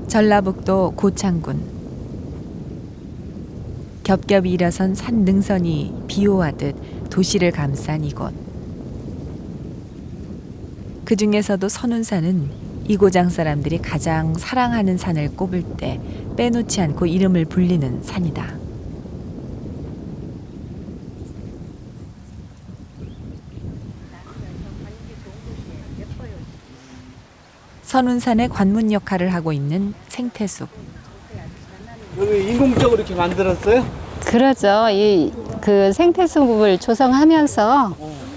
전라북도 고창군. 겹겹이 일어선 산 능선이 비호하듯 도시를 감싼 이곳. 그 중에서도 선운산은 이고장 사람들이 가장 사랑하는 산을 꼽을 때 빼놓지 않고 이름을 불리는 산이다. 선운산의 관문 역할을 하고 있는 생태숲. 여기 인공적으로 이렇게 만들었어요? 그러죠. 그 생태숲을 조성하면서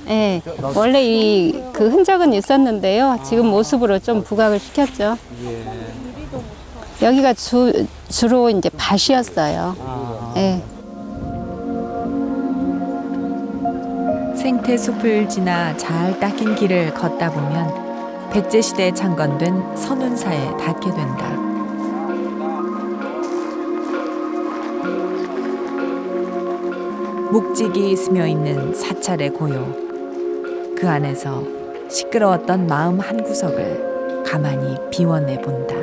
예, 원래 그 흔적은 있었는데요. 지금 모습으로 좀 부각을 시켰죠. 여기가 주로 이제 밭이었어요. 예. 생태숲을 지나 잘 닦인 길을 걷다 보면 백제시대에 창건된 선운사에 닿게 된다. 묵직이 스며있는 사찰의 고요. 그 안에서 시끄러웠던 마음 한구석을 가만히 비워내 본다.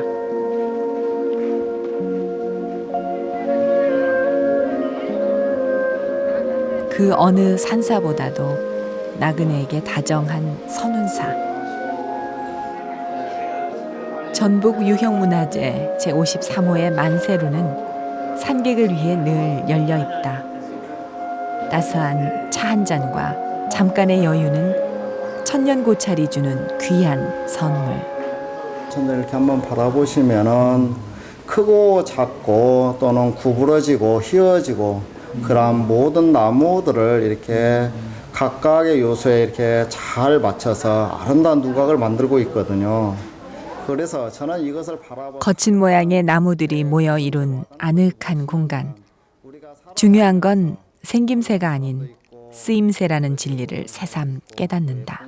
그 어느 산사보다도 나그네에게 다정한 선운사. 전북 유형문화재 제53호의 만세루는 산객을 위해 늘 열려 있다. 따스한 차 한 잔과 잠깐의 여유는 천년고찰이 주는 귀한 선물. 천년 이렇게 한번 바라보시면은 크고 작고 또는 구부러지고 휘어지고 그런 모든 나무들을 이렇게 각각의 요소에 이렇게 잘 맞춰서 아름다운 누각을 만들고 있거든요. 그래서 저는 이것을 바라보고 거친 모양의 나무들이 모여 이룬 아늑한 공간. 중요한 건 생김새가 아닌 쓰임새라는 진리를 새삼 깨닫는다.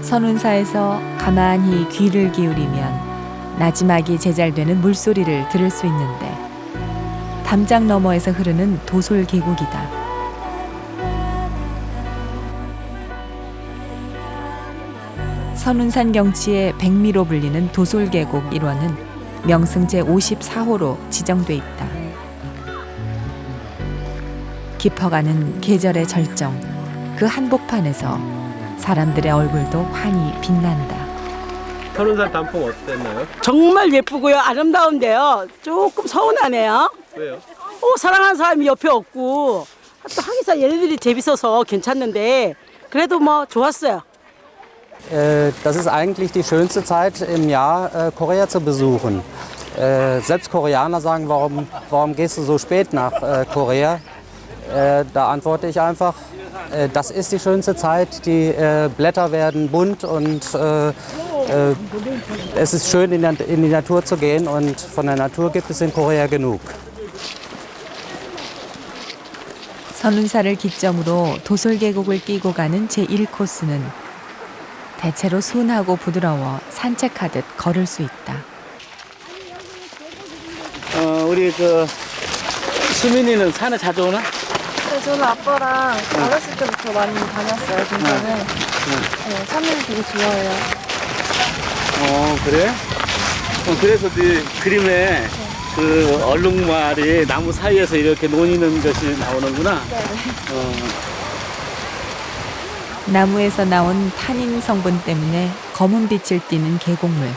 선운사에서 가만히 귀를 기울이면 나지막이 제잘되는 물소리를 들을 수 있는데 담장 너머에서 흐르는 도솔 계곡이다. 선운산 경치의 백미로 불리는 도솔계곡 일원은 명승 제54호로 지정돼 있다. 깊어가는 계절의 절정, 그 한복판에서 사람들의 얼굴도 환히 빛난다. 선운산 단풍 어땠나요? 정말 예쁘고요. 아름다운데요. 조금 서운하네요. 왜요? 사랑하는 사람이 옆에 없고 또 하기사 얘네들이 재밌어서 괜찮는데 그래도 뭐 좋았어요. Das ist eigentlich die schönste Zeit im Jahr, Korea zu besuchen. Selbst Koreaner sagen, warum gehst du so spät nach Korea? Da antworte ich einfach, das ist die schönste Zeit. Die Blätter werden bunt und es ist schön, in die Natur zu gehen. Und von der Natur gibt es in Korea genug. 선운사를 기점으로 도솔계곡을 끼고 가는 제1코스는 대체로 순하고 부드러워 산책하듯 걸을 수 있다. 우리 수민이는 산에 자주 오나? 네, 저는 아빠랑 어렸을 때부터 많이 다녔어요, 등산을. 네, 산을 되게 좋아해요. 그래? 그래서 네 그림에 그 얼룩말이 나무 사이에서 이렇게 논이는 것이 나오는구나. 나무에서 나온 타닌 성분 때문에 검은 빛을 띠는 계곡물.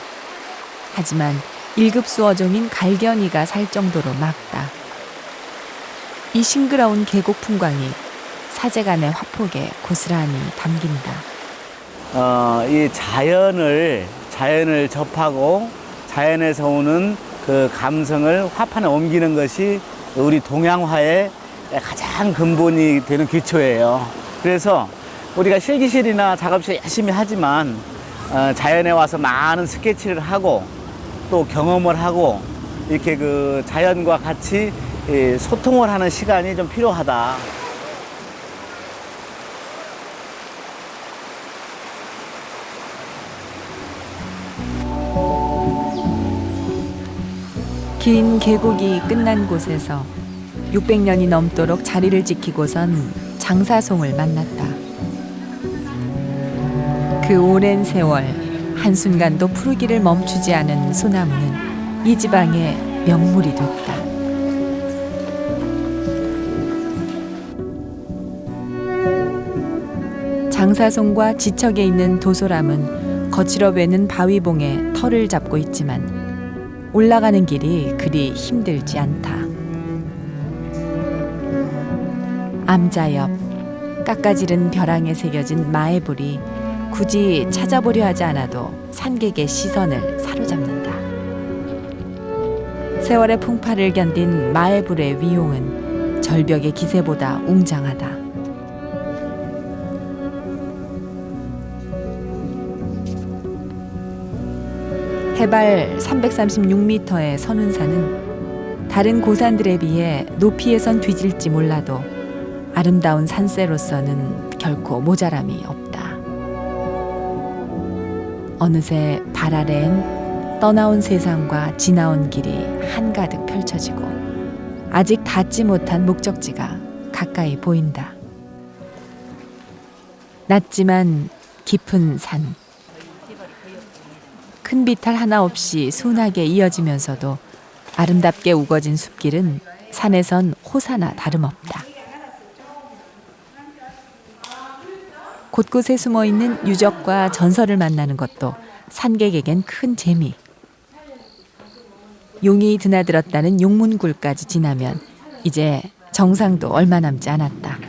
하지만 1급 수어종인 갈견이가 살 정도로 맑다. 이 싱그러운 계곡 풍광이 사제간의 화폭에 고스란히 담긴다. 이 자연을 접하고 자연에서 오는 그 감성을 화판에 옮기는 것이 우리 동양화의 가장 근본이 되는 기초예요. 그래서 우리가 실기실이나 작업실 열심히 하지만 자연에 와서 많은 스케치를 하고 또 경험을 하고 이렇게 그 자연과 같이 소통을 하는 시간이 좀 필요하다. 긴 계곡이 끝난 곳에서 600년이 넘도록 자리를 지키고선 장사송을 만났다. 그 오랜 세월 한순간도 푸르기를 멈추지 않은 소나무는 이 지방의 명물이 됐다. 장사송과 지척에 있는 도소람은 거칠어 베는 바위봉에 털을 잡고 있지만 올라가는 길이 그리 힘들지 않다. 암자 옆 깎아지른 벼랑에 새겨진 마애불이 굳이 찾아보려 하지 않아도 산객의 시선을 사로잡는다. 세월의 풍파를 견딘 마애불의 위용은 절벽의 기세보다 웅장하다. 해발 336m의 선운산은 다른 고산들에 비해 높이에선 뒤질지 몰라도 아름다운 산세로서는 결코 모자람이 없다. 어느새 발 아래엔 떠나온 세상과 지나온 길이 한가득 펼쳐지고 아직 닿지 못한 목적지가 가까이 보인다. 낮지만 깊은 산. 큰 비탈 하나 없이 순하게 이어지면서도 아름답게 우거진 숲길은 산에선 호사나 다름없다. 곳곳에 숨어있는 유적과 전설을 만나는 것도 산객에겐 큰 재미. 용이 드나들었다는 용문굴까지 지나면 이제 정상도 얼마 남지 않았다.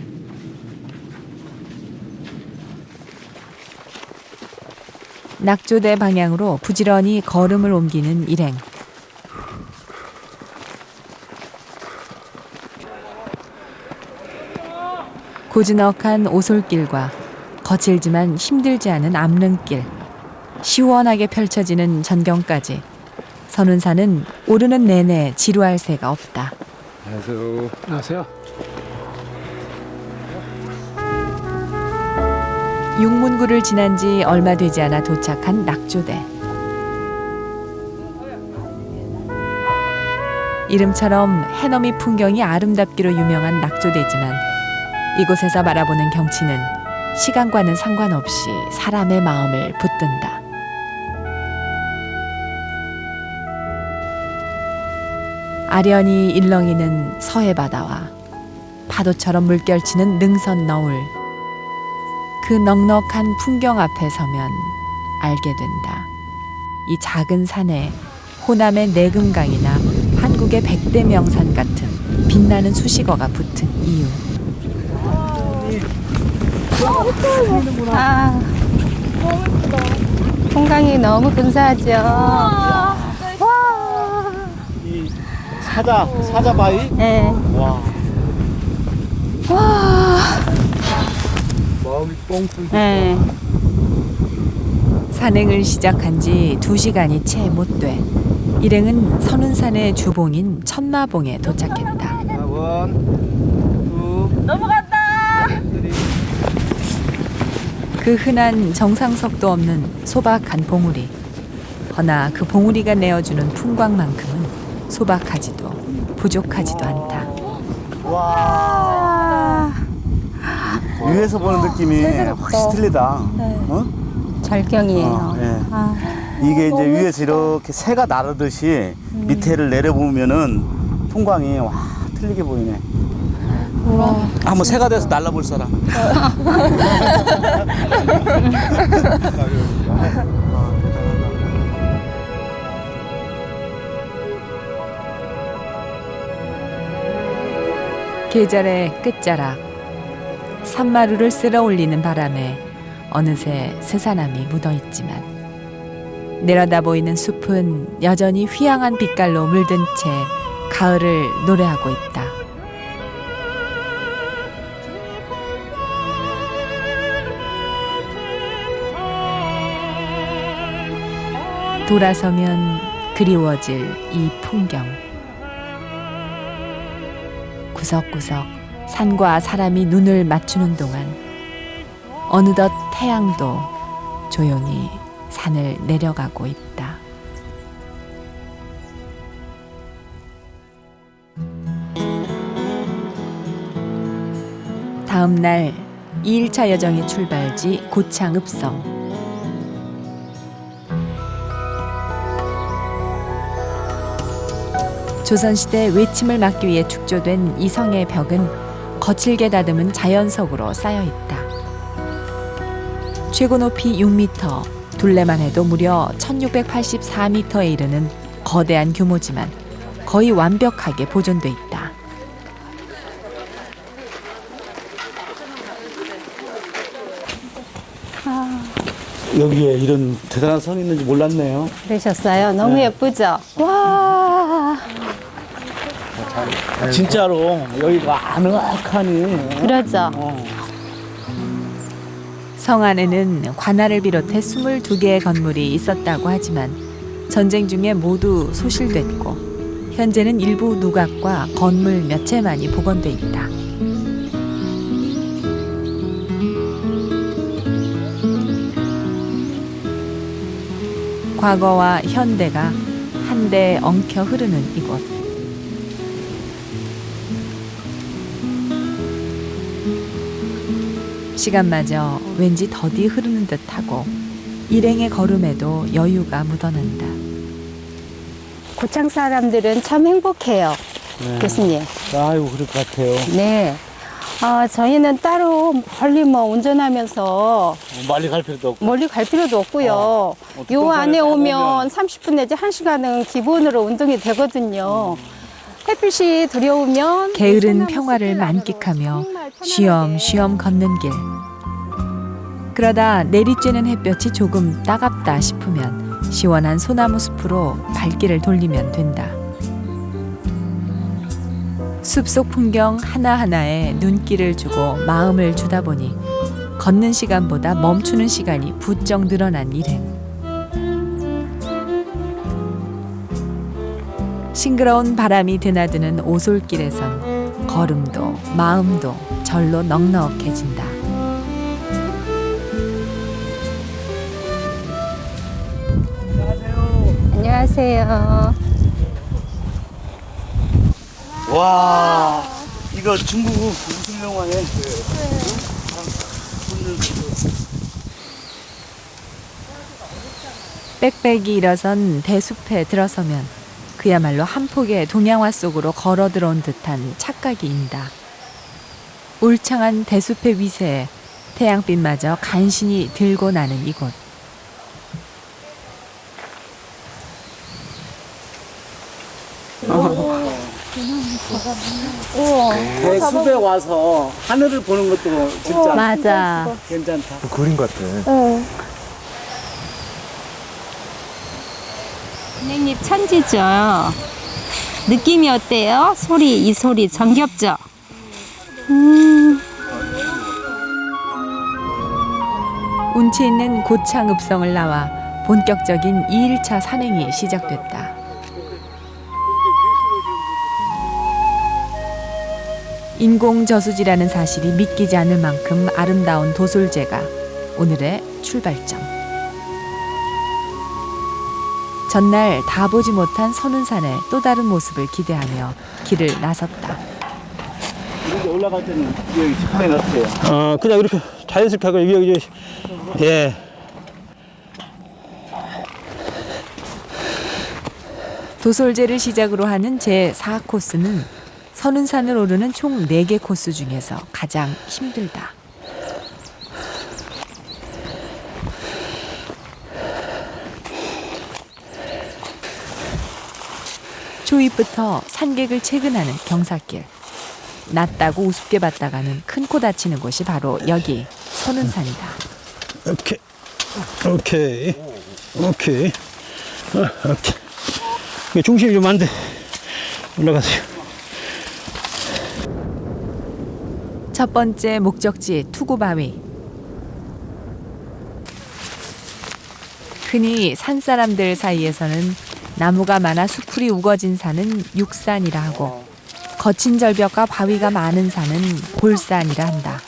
낙조대 방향으로 부지런히 걸음을 옮기는 일행. 고즈넉한 오솔길과 거칠지만 힘들지 않은 암릉길, 시원하게 펼쳐지는 전경까지 선운산은 오르는 내내 지루할 새가 없다. 안녕하세요. 안녕하세요. 용문구를 지난 지 얼마 되지 않아 도착한 낙조대. 이름처럼 해넘이 풍경이 아름답기로 유명한 낙조대지만 이곳에서 바라보는 경치는 시간과는 상관없이 사람의 마음을 붙든다. 아련히 일렁이는 서해 바다와 파도처럼 물결치는 능선 너울. 그 넉넉한 풍경 앞에 서면 알게 된다. 이 작은 산에 호남의 내금강이나 한국의 백대 명산 같은 빛나는 수식어가 붙은 이유. 아, 풍광이 너무 근사하죠. 이 사자바위? 네. 와. 와. 마음이 뻥 뚫린다. 네. 산행을 시작한 지 2시간이 채 못 돼 일행은 선운산의 주봉인 천마봉에 도착했다. 그 흔한 정상석도 없는 소박한 봉우리. 허나 그 봉우리가 내어주는 풍광만큼은 소박하지도 부족하지도 않다. 와. 위에서 보는 느낌이 확실히 틀리다. 어? 절경이에요. 예. 아, 이게 이제 위에서 이렇게 새가 나르듯이 밑에를 내려보면은 풍광이 와 틀리게 보이네. 우와. 한번 새가 돼서 날라볼 사람. 계절의 끝자락. 산마루를 쓸어 올리는 바람에 어느새 새사람이 묻어있지만 내려다 보이는 숲은 여전히 휘황한 빛깔로 물든 채 가을을 노래하고 있다. 돌아서면 그리워질 이 풍경. 구석구석 산과 사람이 눈을 맞추는 동안 어느덧 태양도 조용히 산을 내려가고 있다. 다음 날 2일차 여정의 출발지 고창읍성. 조선시대 외침을 막기 위해 축조된 이성의 벽은 거칠게 다듬은 자연석으로 쌓여 있다. 최고 높이 6m, 둘레만 해도 무려 1684m에 이르는 거대한 규모지만 거의 완벽하게 보존돼 있다. 여기에 이런 대단한 성이 있는지 몰랐네요. 그러셨어요? 너무 예쁘죠? 와, 진짜로 여기가 아늑하니. 그러죠? 성 안에는 관할을 비롯해 22개의 건물이 있었다고 하지만 전쟁 중에 모두 소실됐고 현재는 일부 누각과 건물 몇 채만이 복원돼 있다. 과거와 현대가 한데 엉켜 흐르는 이곳. 시간마저 왠지 더디 흐르는 듯하고 일행의 걸음에도 여유가 묻어난다. 고창 사람들은 참 행복해요, 교수님. 아이고 그럴 것 같아요. 네. 저희는 따로 멀리 운전하면서 멀리 갈 필요도 없고. 멀리 갈 필요도 없고요. 요 안에 오면 30분 내지 1시간은 기본으로 운동이 되거든요. 햇빛이 들여오면 게으른 평화를 만끽하며 쉬엄쉬엄 걷는 길. 그러다 내리쬐는 햇볕이 조금 따갑다 싶으면 시원한 소나무 숲으로 발길을 돌리면 된다. 숲속 풍경 하나하나에 눈길을 주고 마음을 주다 보니 걷는 시간보다 멈추는 시간이 부쩍 늘어난 일행. 싱그러운 바람이 드나드는 오솔길에선 걸음도 마음도 절로 넉넉해진다. 안녕하세요. 와, 이거 중국 무슨 영화네? 빽빽이 일어선 대숲에 들어서면 그야말로 한 폭의 동양화 속으로 걸어 들어온 듯한 착각이 인다. 울창한 대숲의 위세에 태양빛마저 간신히 들고 나는 이곳. 대숲에 와서 하늘을 보는 것도 진짜 맞아. 괜찮다. 그림 같아. 은행잎 천지죠. 느낌이 어때요? 이 소리 정겹죠? 운치 있는 고창 읍성을 나와 본격적인 2일차 산행이 시작됐다. 인공 저수지라는 사실이 믿기지 않을 만큼 아름다운 도솔제가 오늘의 출발점. 전날 다 보지 못한 선운산의 또 다른 모습을 기대하며 길을 나섰다. 이렇게 올라갈 때는 여기 지팡이 어때요? 그냥 이렇게 자연스럽게 하고 여기 예. 도솔제를 시작으로 하는 제4코스는 선운산을 오르는 총 4개 코스 중에서 가장 힘들다. 초입부터 산객을 채근하는 경사길. 낮다고 우습게 봤다가는 큰 코 다치는 곳이 바로 여기 선운산이다. 오케이. 오케이. 중심이 좀 안 돼. 올라가세요. 첫 번째 목적지 투구바위. 흔히 산사람들 사이에서는 나무가 많아 수풀이 우거진 산은 육산이라 하고 거친 절벽과 바위가 많은 산은 골산이라 한다.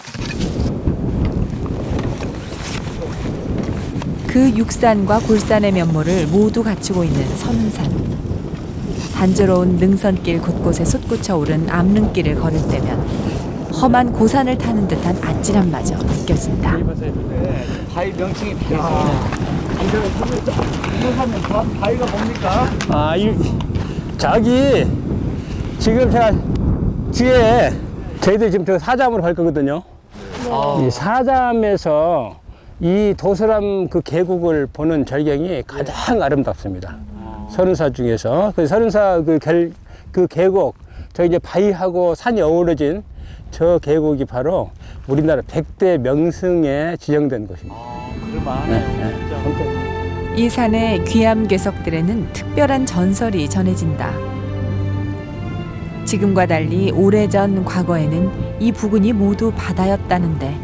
그 육산과 골산의 면모를 모두 갖추고 있는 선운산. 단조로운 능선길 곳곳에 솟구쳐 오른 암릉길을 걸을 때면 험한 고산을 타는 듯한 아찔함마저 느껴진다. 바위 명칭이 달라. 이거 바위가 뭡니까? 저기 지금 제가 뒤에 저희들 지금 저 사잠으로 갈 거거든요. 이 사잠에서 이 도서람 그 계곡을 보는 절경이 가장 아름답습니다. 서른사 중에서. 그 서른사 그 계곡, 저 이제 바위하고 산이 어우러진 저 계곡이 바로 우리나라 100대 명승에 지정된 곳입니다. 그럴만하네요. 이 산의 귀암 괴석들에는 특별한 전설이 전해진다. 지금과 달리 오래전 과거에는 이 부근이 모두 바다였다는데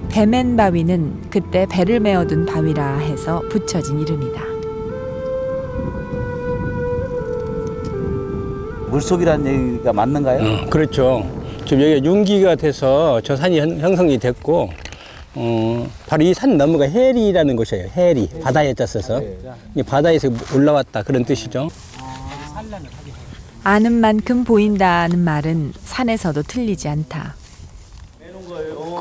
배맨 바위는 그때 배를 메어둔 바위라 해서 붙여진 이름이다. 물속이라는 얘기가 맞는가요? 그렇죠. 지금 여기가 융기가 돼서 저 산이 형성이 됐고, 바로 이 산 너머가 해리라는 곳이에요. 해리. 바다에 짰어서. 이 바다에서 올라왔다 그런 뜻이죠. 아는 만큼 보인다는 말은 산에서도 틀리지 않다.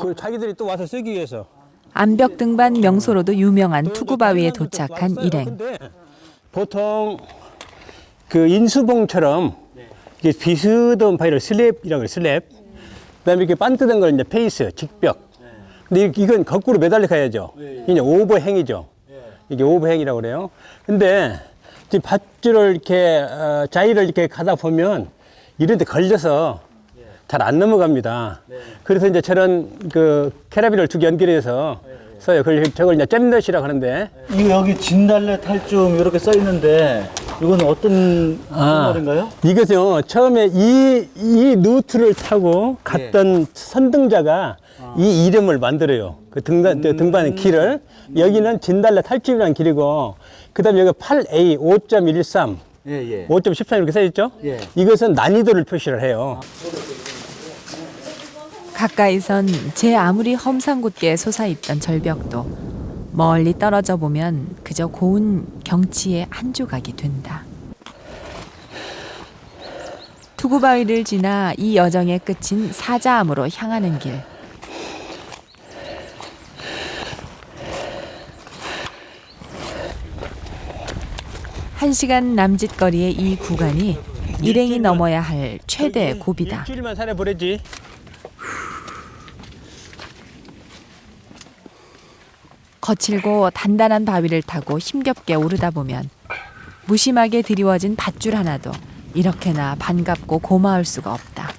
그 자기들이 또 와서 쓰기 위해서. 암벽 등반 명소로도 유명한 투구바위에 도착한 일행. 근데 보통 그 인수봉처럼 이게 비스듬한 바위를 슬랩이라고 해요. 슬랩. 그다음에 이렇게 반듯한 걸 이제 페이스, 직벽. 근데 이건 거꾸로 매달려 가야죠. 이게 오버행이죠. 이게 오버행이라고 그래요. 근데 지금 밧줄을 이렇게 자위를 이렇게 가다 보면 이런 데 걸려서 잘 안 넘어갑니다. 그래서 이제 저런 그 캐라비를 쭉 연결해서 써요. 저걸 이제 잼넛이라고 하는데. 이거 여기 진달래 탈춤 이렇게 써 있는데 이건 어떤 말인가요? 이것은요, 처음에 이 루트를 타고 갔던 선등자가 이 이름을 만들어요. 그 등반의 길을. 여기는 진달래 탈춤이라는 길이고, 그 다음에 여기 8A 5.13, 5.13 이렇게 써있죠? 이것은 난이도를 표시를 해요. 가까이선 제 아무리 험상궂게 솟아있던 절벽도 멀리 떨어져 보면 그저 고운 경치의 한 조각이 된다. 투구바위를 지나 이 여정의 끝인 사자암으로 향하는 길. 한 시간 남짓 거리의 이 구간이 일행이 넘어야 할 최대 고비다. 일주일만 살아보랬지. 거칠고 단단한 바위를 타고 힘겹게 오르다 보면 무심하게 드리워진 밧줄 하나도 이렇게나 반갑고 고마울 수가 없다.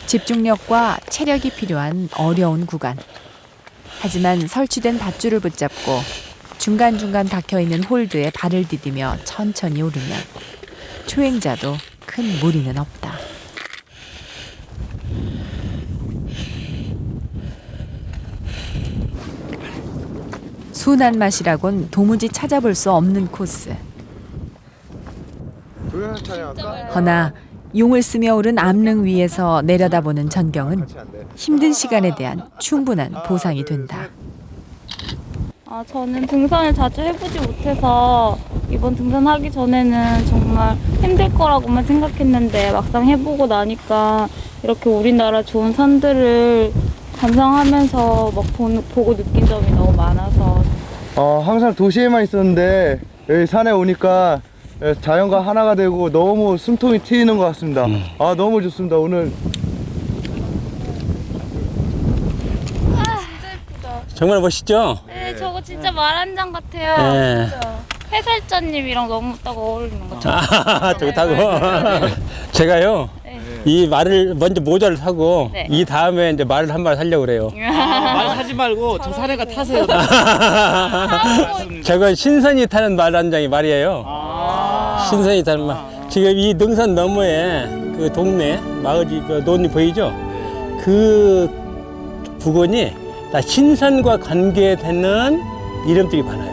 집중력과 체력이 필요한 어려운 구간. 하지만 설치된 밧줄을 붙잡고 중간중간 닫혀있는 홀드에 발을 디디며 천천히 오르면 초행자도 큰 무리는 없다. 순한 맛이라곤 도무지 찾아볼 수 없는 코스. 허나 용을 쓰며 오른 암릉 위에서 내려다보는 전경은 힘든 시간에 대한 충분한 보상이 된다. 저는 등산을 자주 해보지 못해서 이번 등산하기 전에는 정말 힘들 거라고만 생각했는데 막상 해보고 나니까 이렇게 우리나라 좋은 산들을 감상하면서 막 보고 느낀 점이 너무 많아서 항상 도시에만 있었는데 여기 산에 오니까 자연과 하나가 되고 너무 숨통이 트이는 것 같습니다. 너무 좋습니다. 오늘 정말 멋있죠? 네, 저거 진짜 말 한 장 같아요. 네. 진짜. 해설자님이랑 너무 딱 어울리는 것 같아요. 저기 타고. 제가요, 이 말을 먼저 모자를 사고, 이 다음에 이제 말을 한 마리 사려고 그래요. 말 하지 말고 저 산에가 타세요. 저건 신선이 타는 말 한 장이 말이에요. 신선이 타는 말. 지금 이 능선 너머에 그 동네, 마을이, 그 논이 보이죠? 그 부근이 다 신선과 관계되는 이름들이 많아요.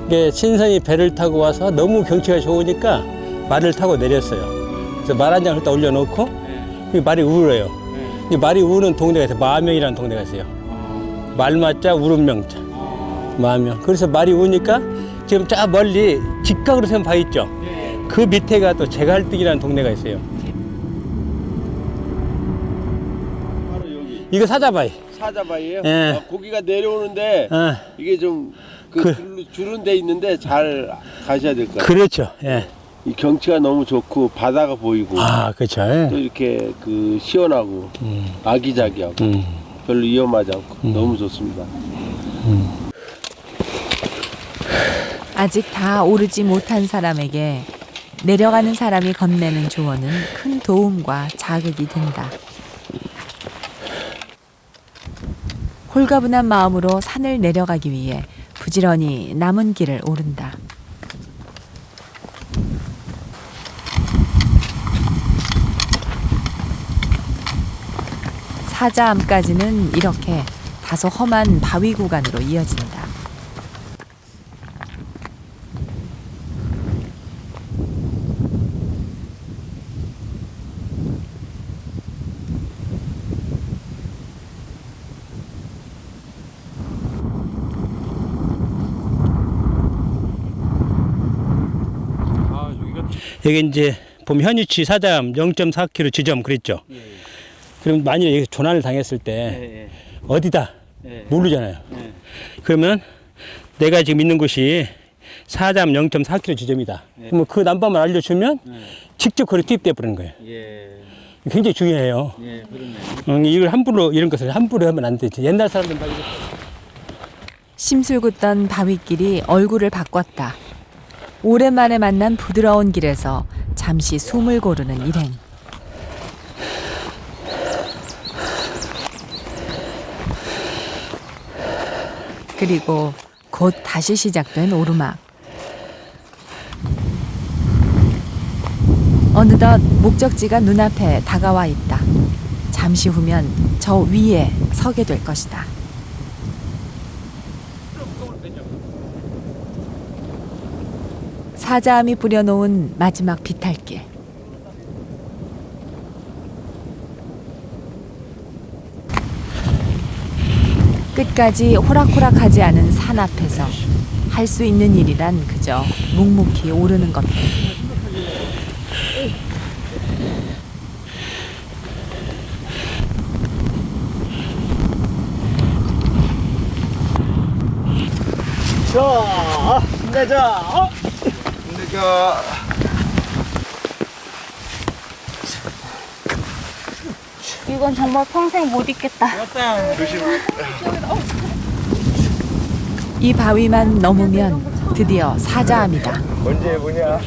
이게 신선이 배를 타고 와서 너무 경치가 좋으니까 말을 타고 내렸어요. 그래서 말 한 장을 딱 올려놓고 말이 울어요. 이 말이 우는 동네가 있어요. 마명이라는 동네가 있어요. 말맞자 울음명자. 마명. 그래서 말이 우니까 지금 저 멀리 직각으로 세운 바위 있죠. 그 밑에가 또 제갈등이라는 동네가 있어요. 바로 여기 이거 사자바위. 사자바위예요. 예. 고기가 내려오는데 이게 좀 주는 데 있는데 잘 가셔야 될 것 같아요. 그렇죠. 예. 이 경치가 너무 좋고 바다가 보이고 아, 그렇죠. 예. 또 이렇게 그 시원하고 아기자기하고 별로 위험하지 않고 너무 좋습니다. 아직 다 오르지 못한 사람에게 내려가는 사람이 건네는 조언은 큰 도움과 자극이 된다. 홀가분한 마음으로 산을 내려가기 위해 부지런히 남은 길을 오른다. 사자암까지는 이렇게 다소 험한 바위 구간으로 이어진다. 여기 이제 보면 현위치 사자암 0.4km 지점 그랬죠. 그럼 만약에 여기 조난을 당했을 때 어디다 모르잖아요. 그러면 내가 지금 있는 곳이 사자암 0.4km 지점이다. 그러면 그 남방만 알려주면 직접 거기 투입돼 버리는 거예요. 굉장히 중요해요. 이걸 함부로 이런 것을 함부로 하면 안 되지. 옛날 사람들 막 심술궂던 바위길이 얼굴을 바꿨다. 오랜만에 만난 부드러운 길에서 잠시 숨을 고르는 일행. 그리고 곧 다시 시작된 오르막. 어느덧 목적지가 눈앞에 다가와 있다. 잠시 후면 저 위에 서게 될 것이다. 사자암이 뿌려놓은 마지막 비탈길. 끝까지 호락호락하지 않은 산 앞에서 할 수 있는 일이란 그저 묵묵히 오르는 것뿐. 자, 힘내자. 힘내자. 이건 정말 평생 못 잊겠다. 이 바위만 넘으면 드디어 사자암이다. 언제 해보냐?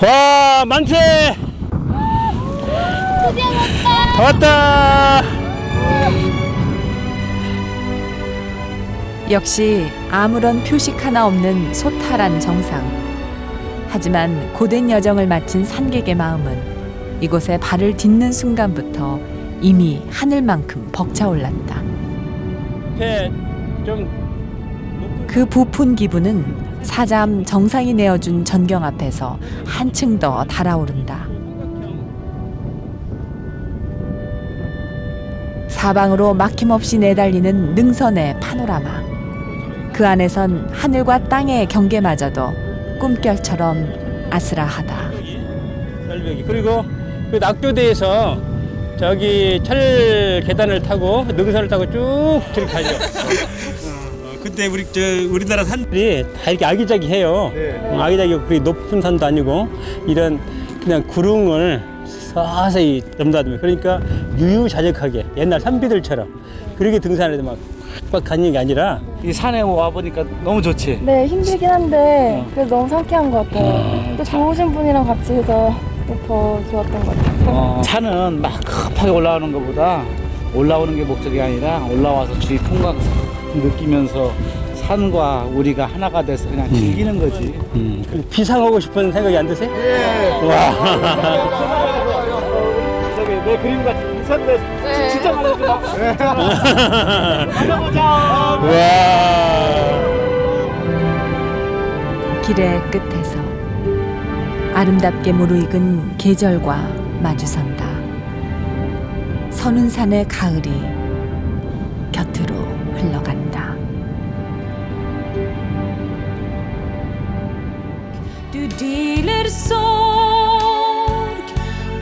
와, 만세! 드디어 왔다. 왔다! 역시 아무런 표식 하나 없는 소탈한 정상. 하지만 고된 여정을 마친 산객의 마음은 이곳에 발을 딛는 순간부터 이미 하늘만큼 벅차올랐다. 그 부푼 기분은 사자암 정상이 내어준 전경 앞에서 한층 더 달아오른다. 사방으로 막힘없이 내달리는 능선의 파노라마. 그 안에선 하늘과 땅의 경계마저도 꿈결처럼 아슬아하다. 그리고 그 낙조대에서 저기 철 계단을 타고 능선을 타고 쭉 저렇게 가죠. 그때 우리나라 산들이 다 이렇게 아기자기해요. 아기자기고 그리 높은 산도 아니고 이런 그냥 구릉을 서서히 넘나들면 그러니까 유유자적하게 옛날 산비들처럼 그렇게 등산해도 막 빡빡 가는 게 아니라 이 산에 와 보니까 너무 좋지. 네, 힘들긴 한데 그래도 너무 상쾌한 것 같아요. 또 좋으신 분이랑 같이 해서 더 좋았던 것 같아요. 산은 막 급하게 올라오는 것보다 올라오는 게 목적이 아니라 올라와서 주위 풍광 느끼면서 산과 우리가 하나가 돼서 그냥 즐기는 거지. 비상하고 싶은 생각이 안 드세요? 와. 저기 내 그림 같은 인산대 진짜 많이 들어. 만나보자. 와. 길의 끝에서 아름답게 무르익은 계절과 마주선다. 서는 산의 가을이 곁으로 흘러간다. Du deler sorg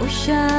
och kärlek.